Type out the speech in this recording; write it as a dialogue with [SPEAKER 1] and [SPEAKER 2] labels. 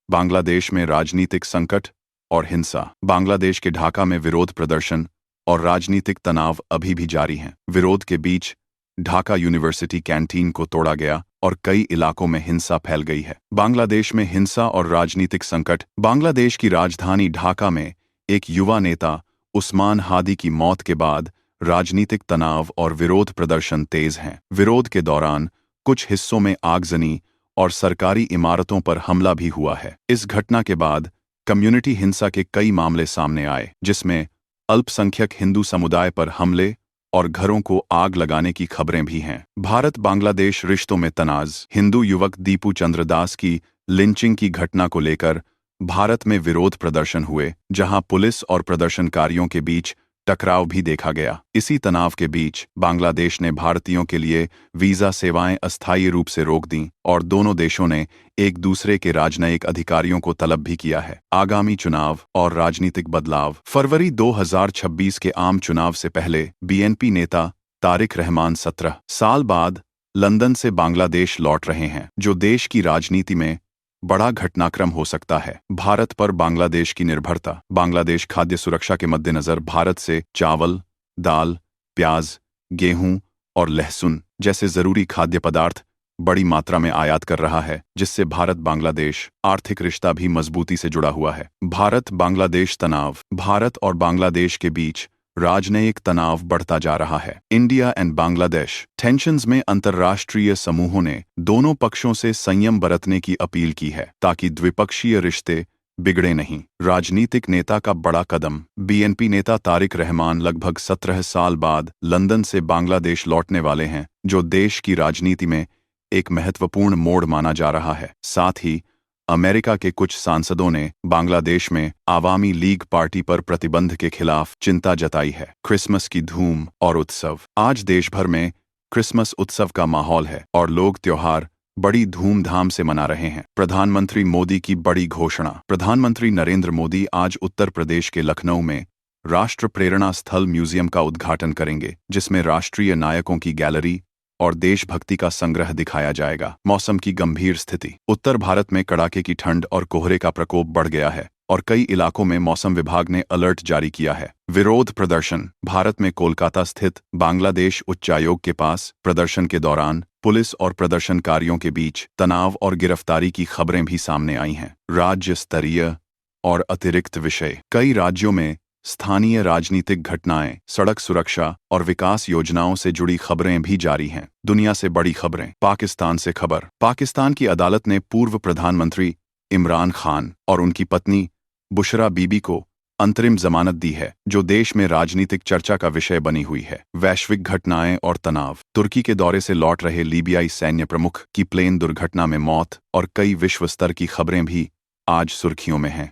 [SPEAKER 1] बांग्लादेश में राजनीतिक संकट और हिंसा। बांग्लादेश के ढाका में विरोध प्रदर्शन और राजनीतिक तनाव अभी भी जारी हैं। विरोध के बीच ढाका यूनिवर्सिटी कैंटीन को तोड़ा गया और कई इलाकों में हिंसा फैल गई है। बांग्लादेश में हिंसा और राजनीतिक संकट। बांग्लादेश की राजधानी ढाका में एक युवा नेता उस्मान हादी की मौत के बाद राजनीतिक तनाव और विरोध प्रदर्शन तेज हैं। विरोध के दौरान कुछ हिस्सों में आगजनी और सरकारी इमारतों पर हमला भी हुआ है। इस घटना के बाद कम्युनिटी हिंसा के कई मामले सामने आए, जिसमें अल्पसंख्यक हिंदू समुदाय पर हमले और घरों को आग लगाने की खबरें भी हैं। भारत बांग्लादेश रिश्तों में तनाज़। हिंदू युवक दीपू चंद्र दास की लिंचिंग की घटना को लेकर भारत में विरोध प्रदर्शन हुए, जहां पुलिस और प्रदर्शनकारियों के बीच टकराव भी देखा गया। इसी तनाव के बीच बांग्लादेश ने भारतीयों के लिए वीजा सेवाएं अस्थायी रूप से रोक दीं और दोनों देशों ने एक दूसरे के राजनयिक अधिकारियों को तलब भी किया है। आगामी चुनाव और राजनीतिक बदलाव। फरवरी 2026 के आम चुनाव से पहले बीएनपी नेता तारिक रहमान 17 साल बाद लंदन से बांग्लादेश लौट रहे हैं, जो देश की राजनीति में बड़ा घटनाक्रम हो सकता है। भारत पर बांग्लादेश की निर्भरता। बांग्लादेश खाद्य सुरक्षा के मद्देनजर भारत से चावल, दाल, प्याज, गेहूं और लहसुन जैसे जरूरी खाद्य पदार्थ बड़ी मात्रा में आयात कर रहा है, जिससे भारत बांग्लादेश आर्थिक रिश्ता भी मजबूती से जुड़ा हुआ है। भारत बांग्लादेश तनाव। भारत और बांग्लादेश के बीच राजनयिक तनाव बढ़ता जा रहा है। इंडिया एंड बांग्लादेश टेंशंस में अंतर्राष्ट्रीय समूहों ने दोनों पक्षों से संयम बरतने की अपील की है, ताकि द्विपक्षीय रिश्ते बिगड़े नहीं। राजनीतिक नेता का बड़ा कदम। बीएनपी नेता तारिक रहमान लगभग 17 साल बाद लंदन से बांग्लादेश लौटने वाले हैं, जो देश की राजनीति में एक महत्वपूर्ण मोड़ माना जा रहा है। साथ ही अमेरिका के कुछ सांसदों ने बांग्लादेश में आवामी लीग पार्टी पर प्रतिबंध के खिलाफ चिंता जताई है। क्रिसमस की धूम और उत्सव। आज देश भर में क्रिसमस उत्सव का माहौल है और लोग त्योहार बड़ी धूमधाम से मना रहे हैं। प्रधानमंत्री मोदी की बड़ी घोषणा। प्रधानमंत्री नरेंद्र मोदी आज उत्तर प्रदेश के लखनऊ में राष्ट्र प्रेरणा स्थल म्यूजियम का उद्घाटन करेंगे, जिसमें राष्ट्रीय नायकों की गैलरी और देशभक्ति का संग्रह दिखाया जाएगा। मौसम की गंभीर स्थिति। उत्तर भारत में कड़ाके की ठंड और कोहरे का प्रकोप बढ़ गया है और कई इलाकों में मौसम विभाग ने अलर्ट जारी किया है। विरोध प्रदर्शन। भारत में कोलकाता स्थित बांग्लादेश उच्चायोग के पास प्रदर्शन के दौरान पुलिस और प्रदर्शनकारियों के बीच तनाव और गिरफ्तारी की खबरें भी सामने आई हैं। राज्य स्तरीय और अतिरिक्त विषय। कई राज्यों में स्थानीय राजनीतिक घटनाएं, सड़क सुरक्षा और विकास योजनाओं से जुड़ी खबरें भी जारी हैं। दुनिया से बड़ी खबरें। पाकिस्तान से खबर। पाकिस्तान की अदालत ने पूर्व प्रधानमंत्री इमरान खान और उनकी पत्नी बुशरा बीबी को अंतरिम जमानत दी है, जो देश में राजनीतिक चर्चा का विषय बनी हुई है। वैश्विक घटनाएं और तनाव। तुर्की के दौरे से लौट रहे लीबियाई सैन्य प्रमुख की प्लेन दुर्घटना में मौत और कई विश्व स्तर की खबरें भी आज सुर्खियों में हैं।